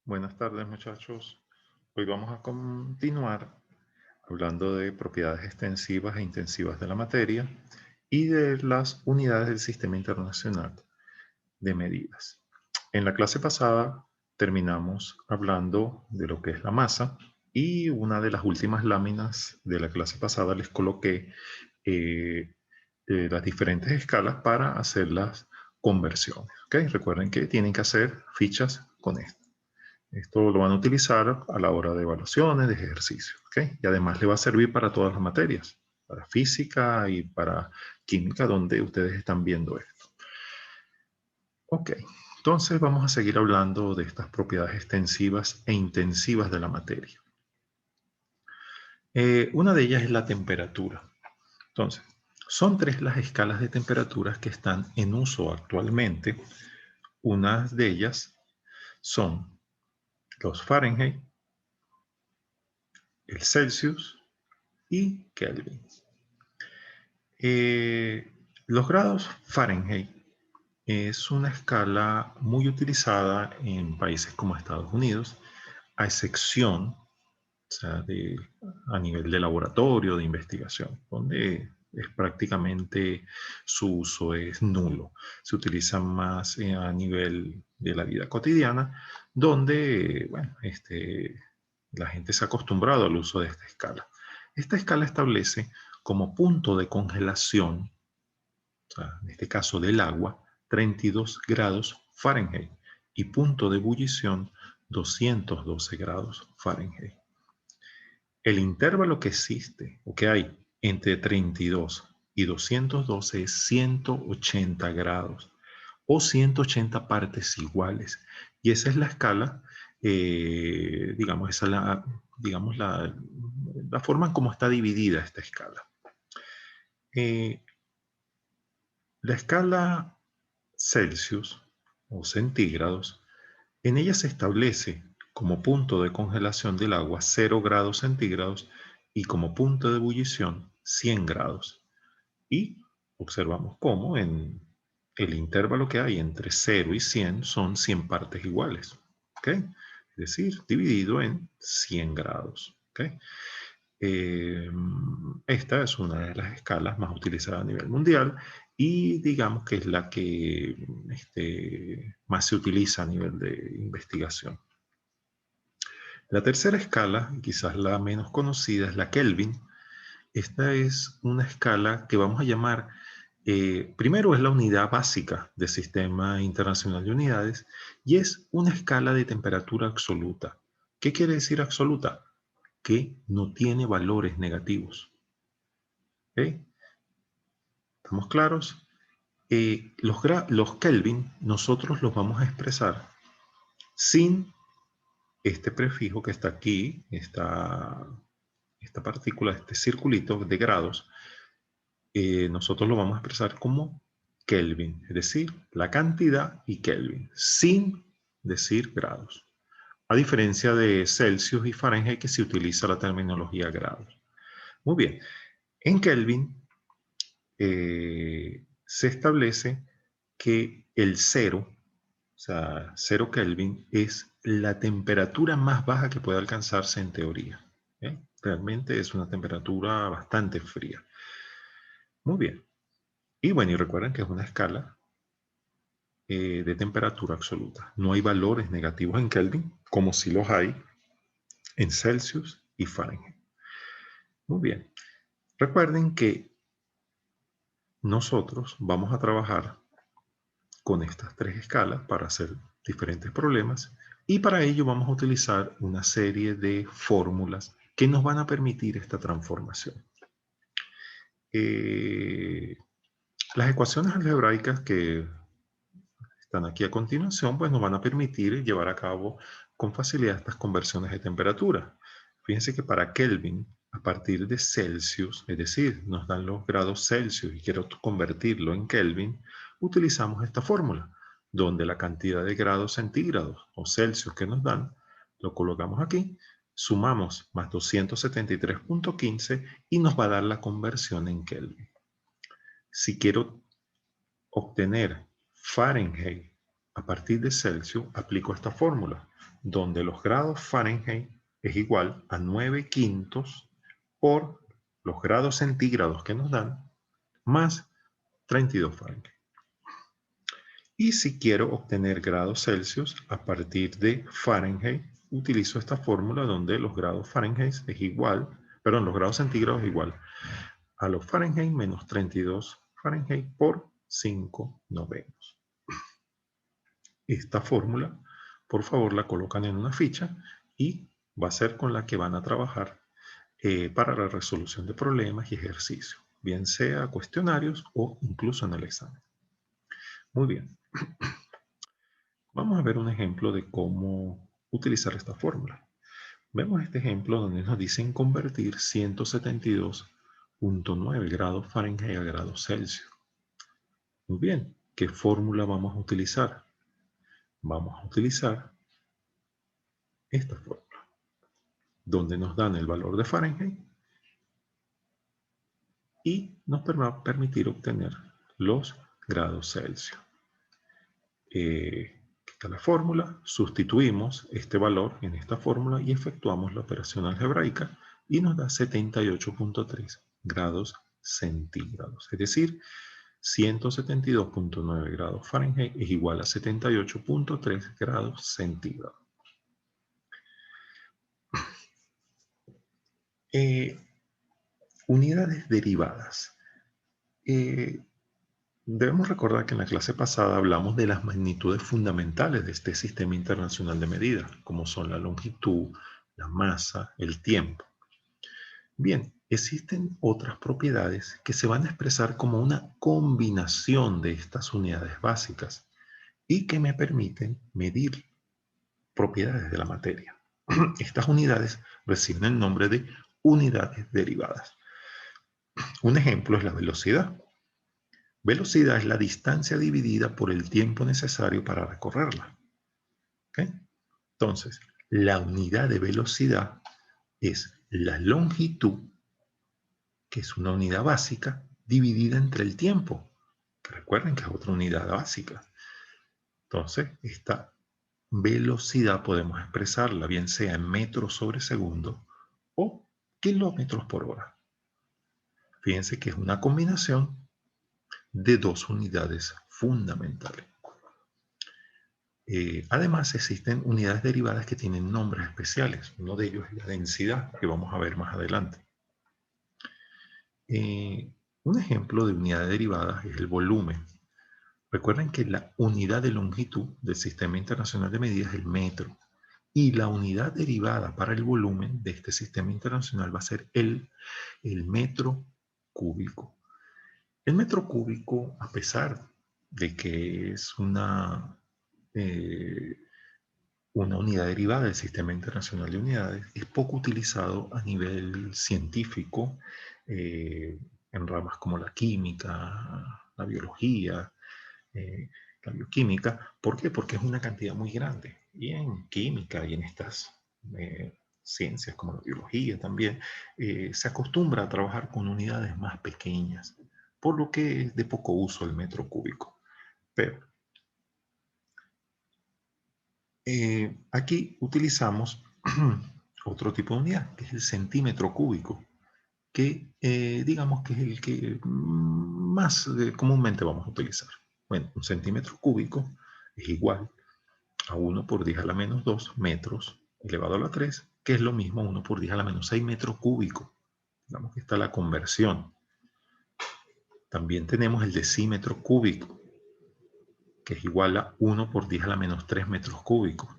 Buenas tardes, muchachos. Hoy vamos a continuar hablando de propiedades extensivas e intensivas de la materia y de las unidades del Sistema Internacional de Medidas. En la clase pasada terminamos hablando de lo que es la masa y una de las últimas láminas de la clase pasada les coloqué eh, las diferentes escalas para hacer las conversiones. ¿Okay? Recuerden que tienen que hacer fichas con esto. Esto lo van a utilizar a la hora de evaluaciones, de ejercicios, ¿ok? Y además le va a servir para todas las materias, para física y para química, donde ustedes están viendo esto. Ok, entonces vamos a seguir hablando de estas propiedades extensivas e intensivas de la materia. Una de ellas es la temperatura. Entonces, son tres las escalas de temperaturas que están en uso actualmente. Unas de ellas son los Fahrenheit, el Celsius y Kelvin. Los grados Fahrenheit es una escala muy utilizada en países como Estados Unidos, a excepción, o sea, a nivel de laboratorio, de investigación, donde es prácticamente su uso es nulo. Se utiliza más a nivel de la vida cotidiana, donde, bueno, la gente se ha acostumbrado al uso de esta escala. Esta escala establece como punto de congelación, o sea, en este caso del agua, 32 grados Fahrenheit y punto de ebullición 212 grados Fahrenheit. El intervalo que existe o que hay entre 32 y 212 es 180 grados o 180 partes iguales. Y esa es la escala, digamos, esa es la forma en cómo está dividida esta escala. La escala Celsius o centígrados, en ella se establece como punto de congelación del agua 0 grados centígrados y como punto de ebullición 100 grados. Y observamos cómo en el intervalo que hay entre 0 y 100 son 100 partes iguales. ¿Okay? Es decir, dividido en 100 grados. ¿Okay? Esta es una de las escalas más utilizadas a nivel mundial y digamos que es la que más se utiliza a nivel de investigación. La tercera escala, quizás la menos conocida, es la Kelvin. Esta es una escala que vamos a llamar, primero es la unidad básica del Sistema Internacional de Unidades y es una escala de temperatura absoluta. ¿Qué quiere decir absoluta? Que no tiene valores negativos. ¿Okay? ¿Estamos claros? Los Kelvin nosotros los vamos a expresar sin este prefijo que está aquí, esta partícula, este circulito de grados, nosotros lo vamos a expresar como Kelvin, es decir, la cantidad y Kelvin, sin decir grados. A diferencia de Celsius y Fahrenheit, que se utiliza la terminología grados. Muy bien, en Kelvin se establece que el cero, o sea, 0 Kelvin, es la temperatura más baja que puede alcanzarse en teoría. Realmente es una temperatura bastante fría. Muy bien. Y bueno, y recuerden que es una escala de temperatura absoluta. No hay valores negativos en Kelvin, como si los hay en Celsius y Fahrenheit. Muy bien. Recuerden que nosotros vamos a trabajar con estas tres escalas para hacer diferentes problemas y para ello vamos a utilizar una serie de fórmulas que nos van a permitir esta transformación. Las ecuaciones algebraicas que están aquí a continuación pues nos van a permitir llevar a cabo con facilidad estas conversiones de temperatura. Fíjense que para Kelvin, a partir de Celsius, es decir, nos dan los grados Celsius y quiero convertirlo en Kelvin, utilizamos esta fórmula, donde la cantidad de grados centígrados o Celsius que nos dan, lo colocamos aquí, sumamos más 273.15 y nos va a dar la conversión en Kelvin. Si quiero obtener Fahrenheit a partir de Celsius, aplico esta fórmula, donde los grados Fahrenheit es igual a 9/5 por los grados centígrados que nos dan, más 32 Fahrenheit. Y si quiero obtener grados Celsius a partir de Fahrenheit, utilizo esta fórmula donde los grados Fahrenheit es igual, perdón, los grados centígrados es igual a los Fahrenheit menos 32 Fahrenheit por 5/9. Esta fórmula, por favor, la colocan en una ficha y va a ser con la que van a trabajar para la resolución de problemas y ejercicios, bien sea cuestionarios o incluso en el examen. Muy bien. Vamos a ver un ejemplo de cómo utilizar esta fórmula. Vemos este ejemplo donde nos dicen convertir 172.9 grados Fahrenheit a grados Celsius. Muy bien, ¿qué fórmula vamos a utilizar? Vamos a utilizar esta fórmula, donde nos dan el valor de Fahrenheit y nos va a permitir obtener los grados Celsius. Está la fórmula, sustituimos este valor en esta fórmula y efectuamos la operación algebraica y nos da 78.3 grados centígrados. Es decir, 172.9 grados Fahrenheit es igual a 78.3 grados centígrados. Unidades derivadas. Debemos recordar que en la clase pasada hablamos de las magnitudes fundamentales de este sistema internacional de medida, como son la longitud, la masa, el tiempo. Bien, existen otras propiedades que se van a expresar como una combinación de estas unidades básicas y que me permiten medir propiedades de la materia. Estas unidades reciben el nombre de unidades derivadas. Un ejemplo es la velocidad. Velocidad es la distancia dividida por el tiempo necesario para recorrerla. ¿Okay? Entonces, la unidad de velocidad es la longitud, que es una unidad básica, dividida entre el tiempo. Que recuerden que es otra unidad básica. Entonces, esta velocidad podemos expresarla bien sea en metros sobre segundo o kilómetros por hora. Fíjense que es una combinación de dos unidades fundamentales. Además, existen unidades derivadas que tienen nombres especiales. Uno de ellos es la densidad, que vamos a ver más adelante. Un ejemplo de unidad derivada es el volumen. Recuerden que la unidad de longitud del Sistema Internacional de Medidas es el metro. Y la unidad derivada para el volumen de este sistema internacional va a ser el metro cúbico. El metro cúbico, a pesar de que es una unidad derivada del Sistema Internacional de Unidades, es poco utilizado a nivel científico en ramas como la química, la biología, la bioquímica. ¿Por qué? Porque es una cantidad muy grande. Y en química y en estas ciencias como la biología también, se acostumbra a trabajar con unidades más pequeñas, por lo que es de poco uso el metro cúbico. Pero aquí utilizamos otro tipo de unidad, que es el centímetro cúbico, que digamos que es el que más comúnmente vamos a utilizar. Bueno, un centímetro cúbico es igual a 1 por 10 a la menos 2 metros elevado a la 3, que es lo mismo a 1 por 10 a la menos 6 metros cúbicos. Digamos que está la conversión. También tenemos el decímetro cúbico, que es igual a 1 por 10 a la menos 3 metros cúbicos.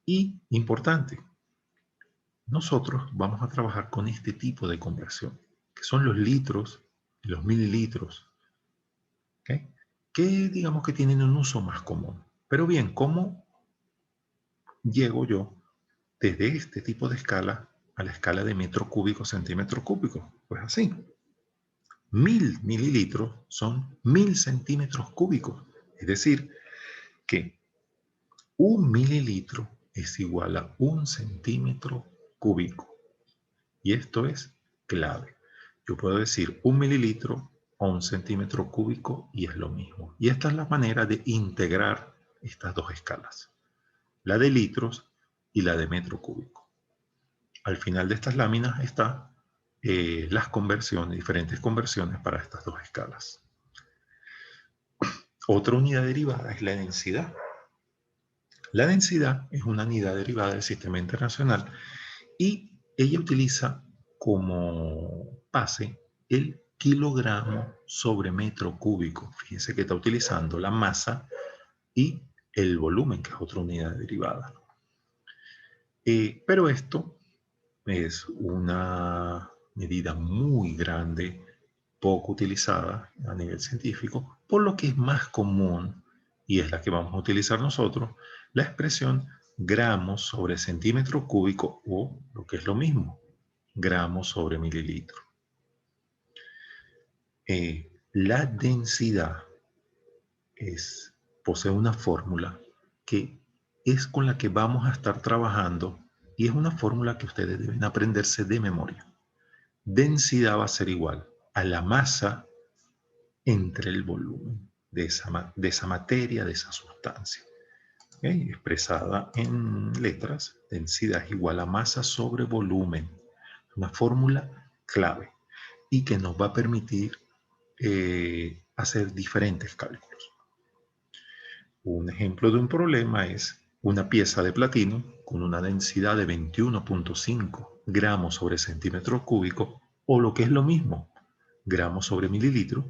Y, importante, nosotros vamos a trabajar con este tipo de conversión, que son los litros y los mililitros, ¿okay? Que digamos que tienen un uso más común. Pero bien, ¿cómo llego yo desde este tipo de escala a la escala de metro cúbico, centímetro cúbico? Pues así. 1000 mililitros son 1000 centímetros cúbicos. Es decir, que 1 mililitro es igual a 1 centímetro cúbico. Y esto es clave. Yo puedo decir 1 mililitro a 1 centímetro cúbico y es lo mismo. Y esta es la manera de integrar estas dos escalas, la de litros y la de metro cúbico. Al final de estas láminas están las conversiones, diferentes conversiones para estas dos escalas. Otra unidad derivada es la densidad. La densidad es una unidad derivada del sistema internacional y ella utiliza como base el kilogramo sobre metro cúbico. Fíjense que está utilizando la masa y el volumen, que es otra unidad derivada. Pero esto es una medida muy grande, poco utilizada a nivel científico, por lo que es más común, y es la que vamos a utilizar nosotros, la expresión gramos sobre centímetro cúbico o, lo que es lo mismo, gramos sobre mililitro. La densidad posee una fórmula que es con la que vamos a estar trabajando y es una fórmula que ustedes deben aprenderse de memoria. Densidad va a ser igual a la masa entre el volumen de esa materia, de esa sustancia. ¿Okay? Expresada en letras, densidad es igual a masa sobre volumen. Una fórmula clave y que nos va a permitir hacer diferentes cálculos. Un ejemplo de un problema es una pieza de platino con una densidad de 21.5 gramos sobre centímetro cúbico, o lo que es lo mismo, gramos sobre mililitro,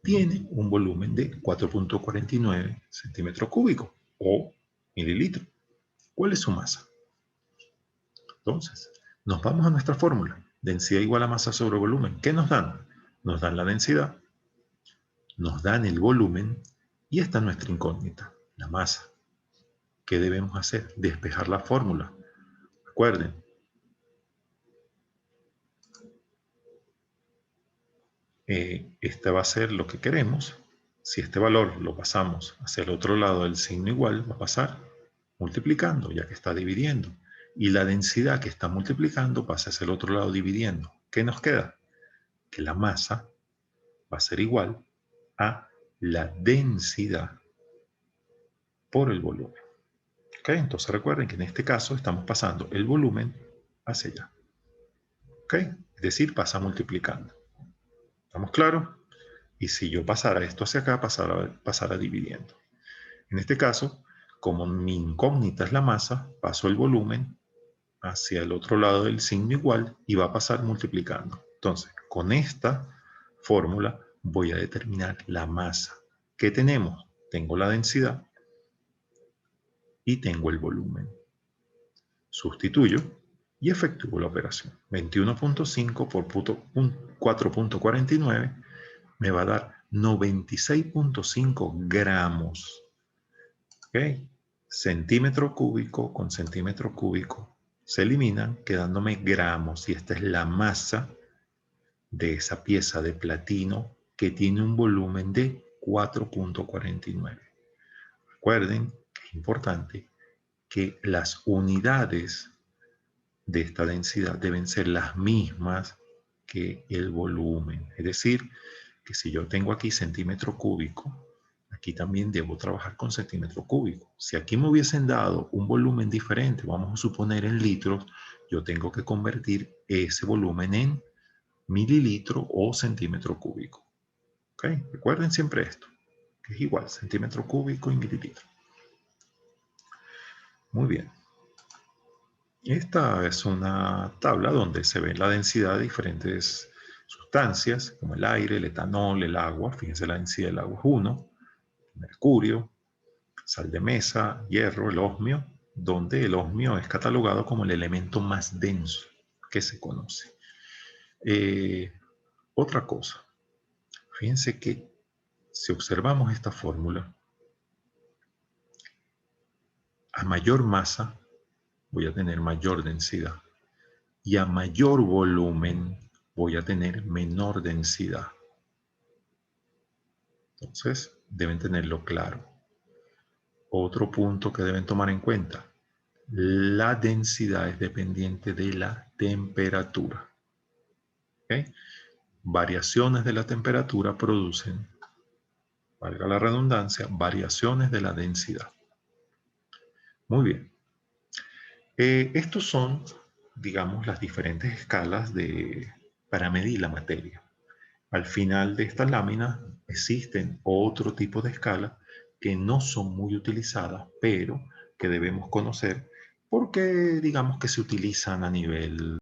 tiene un volumen de 4.49 centímetros cúbicos o mililitro. ¿Cuál es su masa? Entonces, nos vamos a nuestra fórmula. Densidad igual a masa sobre volumen. ¿Qué nos dan? Nos dan la densidad, nos dan el volumen y esta es nuestra incógnita, la masa. ¿Qué debemos hacer? Despejar la fórmula. Recuerden, este va a ser lo que queremos. Si este valor lo pasamos hacia el otro lado del signo igual, va a pasar multiplicando, ya que está dividiendo. Y la densidad que está multiplicando pasa hacia el otro lado dividiendo. ¿Qué nos queda? Que la masa va a ser igual a la densidad por el volumen. ¿Ok? Entonces recuerden que en este caso estamos pasando el volumen hacia allá. ¿Ok? Es decir, pasa multiplicando. ¿Estamos claros? Y si yo pasara esto hacia acá, pasara dividiendo. En este caso, como mi incógnita es la masa, paso el volumen hacia el otro lado del signo igual y va a pasar multiplicando. Entonces, con esta fórmula voy a determinar la masa. ¿Qué tenemos? Tengo la densidad y tengo el volumen. Sustituyo y efectúo la operación. 21.5 por 4.49 me va a dar 96.5 gramos. ¿Okay? Centímetro cúbico con centímetro cúbico se eliminan, quedándome gramos. Y esta es la masa de esa pieza de platino que tiene un volumen de 4.49. Recuerden que es importante que las unidades de esta densidad deben ser las mismas que el volumen. Es decir, que si yo tengo aquí centímetro cúbico, aquí también debo trabajar con centímetro cúbico. Si aquí me hubiesen dado un volumen diferente, vamos a suponer en litros, yo tengo que convertir ese volumen en mililitro o centímetro cúbico. ¿Ok? Recuerden siempre esto, que es igual, centímetro cúbico y mililitro. Muy bien. Esta es una tabla donde se ve la densidad de diferentes sustancias, como el aire, el etanol, el agua. Fíjense, la densidad del agua es 1, mercurio, sal de mesa, hierro, el osmio, donde el osmio es catalogado como el elemento más denso que se conoce. Otra cosa, fíjense que si observamos esta fórmula, a mayor masa voy a tener mayor densidad y a mayor volumen voy a tener menor densidad. Entonces, deben tenerlo claro. Otro punto que deben tomar en cuenta, la densidad es dependiente de la temperatura. ¿Okay? variaciones de la temperatura producen, valga la redundancia, variaciones de la densidad. Muy bien. Estos son, digamos, las diferentes escalas para medir la materia. Al final de esta lámina existen otro tipo de escalas que no son muy utilizadas, pero que debemos conocer porque digamos que se utilizan a nivel